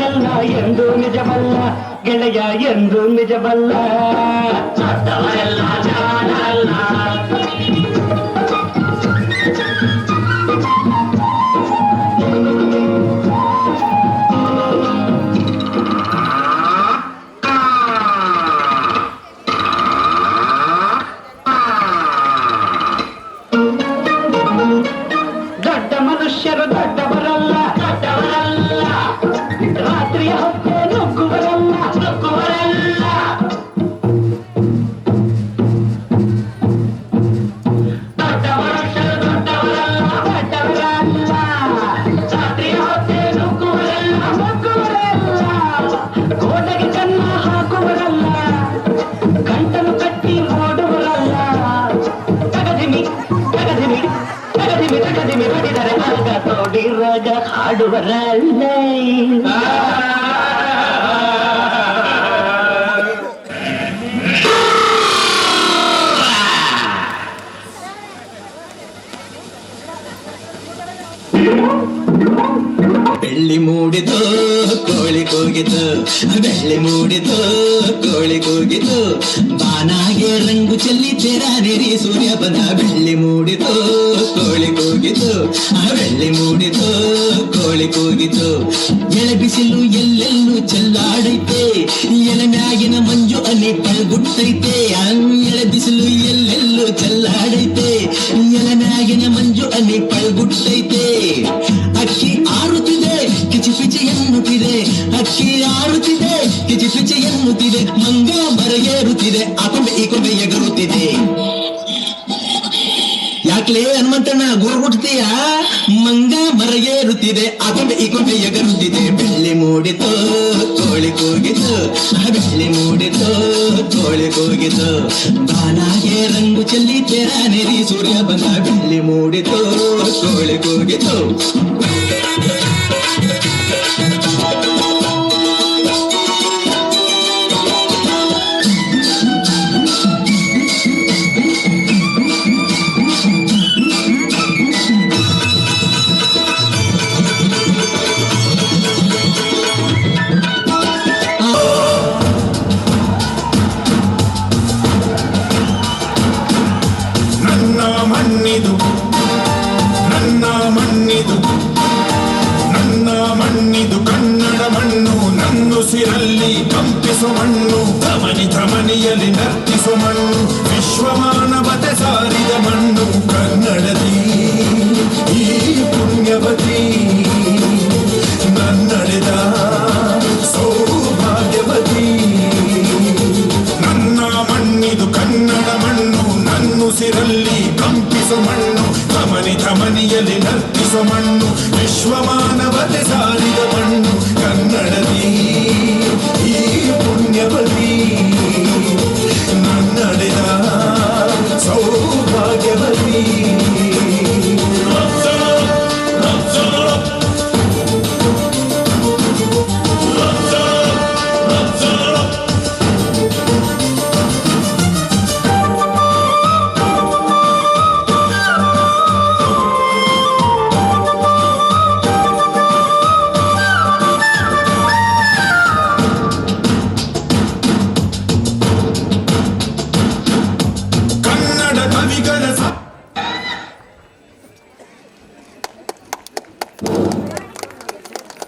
ದೊಡ್ಡವರೆಲ್ಲ ಎಂದು ನಿಜವಲ್ಲ ಗೆಳೆಯ ಎಂದು ನಿಜವಲ್ಲ ದೊಡ್ಡವರೆಲ್ಲ ಜಾಣಲ್ಲ ದೊಡ್ಡ ಮನುಷ್ಯರು ದೊಡ್ಡವರಲ್ಲ ದೊಡ್ಡವರಲ್ಲ ರಾತ್ರಿಯ ಹೊತ್ತೆ ನುಗ್ಗುವರಲ್ಲ ನುಗ್ಗುವರಲ್ಲ ದೊಡ್ಡ ಮನುಷ್ಯರು ದೊಡ್ಡವರಲ್ಲ ದೊಡ್ಡವರಲ್ಲ ರಾತ್ರಿಯ ಹೊತ್ತೆ ನುಗ್ಗುವರಲ್ಲ ನುಗ್ಗುವರಲ್ಲ ಕೋಟೆಗೆ ಕನ್ನ ಹಾಕುವರಲ್ಲ ಗಂಟಲು ಕಟ್ಟಿ ಓಡುವರಲ್ಲ ತಗದಿಮಿ ತಗದಿಮಿ ತಗದಿಮಿ ತಗದಿಮಿ ಬಡಿದರೆ ಆಗ ತೋಡಿರಾಗ ಹಾಡುವರಲ್ಲ ಬೆಳ್ಳಿ ಮೂಡಿತು ಕೋಳಿ ಕೂಗಿತು ಬೆಳ್ಳಿ ಮೂಡಿತು ಕೋಳಿ ಕೂಗಿತು ಬಾನಾಗೆ ರಂಗು ಚೆಲ್ಲಿ ತೆರಾನಿರಿ ಸೂರ್ಯ ಬಂದ ಬೆಳ್ಳಿ ಮೂಡಿತು ಕೋಳಿ ಕೂಗಿತು ಬೆಳ್ಳಿ ಮೂಡಿತು ಕೋಳಿ ಕೂಗಿತು ಎಳೆ ಬಿಸಿಲು ಎಲ್ಲೆಲ್ಲೂ ಚೆಲ್ಲಾಡೈತೆ ಎಲೆ ಮ್ಯಾಗಿನ ಮಂಜು ಅನಿ ಪಳ್ಗುಟ್ಟೈತೆ ಎಳೆ ಬಿಸಿಲು ಎಲ್ಲೆಲ್ಲೂ ಚೆಲ್ಲಾಡೈತೆ ಎಲೆ ಮ್ಯಾಗಿನ ಮಂಜು ಅನಿ ಪಳ್ಗುಟ್ಟೈತೆ ಅಕ್ಕಿ ಆರುತ್ತಿದೆ ಕಿಚಿಪಿಚಿ ಎನ್ನುತ್ತಿದೆ ಅಕ್ಕಿ ಆರುತ್ತಿದೆ ಕಿಚಿಪಿಚಿ ಎನ್ನುತ್ತಿದೆ ಮಂಗ ಮರಗೇರುತ್ತಿದೆ ಆ ಕೊಂಬೆ ಈ ಕೊಂಬೆ ಎಗರುತ್ತಿದೆ ಯಾಕ್ಲೇ ಹನುಮಂತಣ್ಣ ಗುರು ಹುಟ್ಟತೀಯ ಮಂಗ ಮರಗೇರುತ್ತಿದೆ ಆ ಕೊಂಬೆ ಈ ಕೊಂಬೆ ಎಗರುತ್ತಿದೆ ಬೆಳ್ಳಿ ಮೂಡಿತು ಕೋಳಿ ಕೂಗಿತು ಬೆಳ್ಳಿ ಮೂಡಿತು ಕೋಳಿ ಕೂಗಿತು ಬಾನಾಗೆ ರಂಗು ಚೆಲ್ಲಿ ತೆರಾನೆರಿ ಸೂರ್ಯ ಬಂದ ಬೆಳ್ಳಿ ಮೂಡಿತು ಕೋಳಿ ಕೂಗಿತು ಮಣ್ಣಿದು ಕನ್ನಡ ಮಣ್ಣು ನನ್ನುಸಿರಲ್ಲಿ ಕಂಪಿಸು ಮಣ್ಣು ಧಮನಿ ಧಮನಿಯಲ್ಲಿ ನರ್ತಿಸು ಮಣ್ಣು ವಿಶ್ವಮಾನವತೆ ಸಾರಿದ ಮಣ್ಣು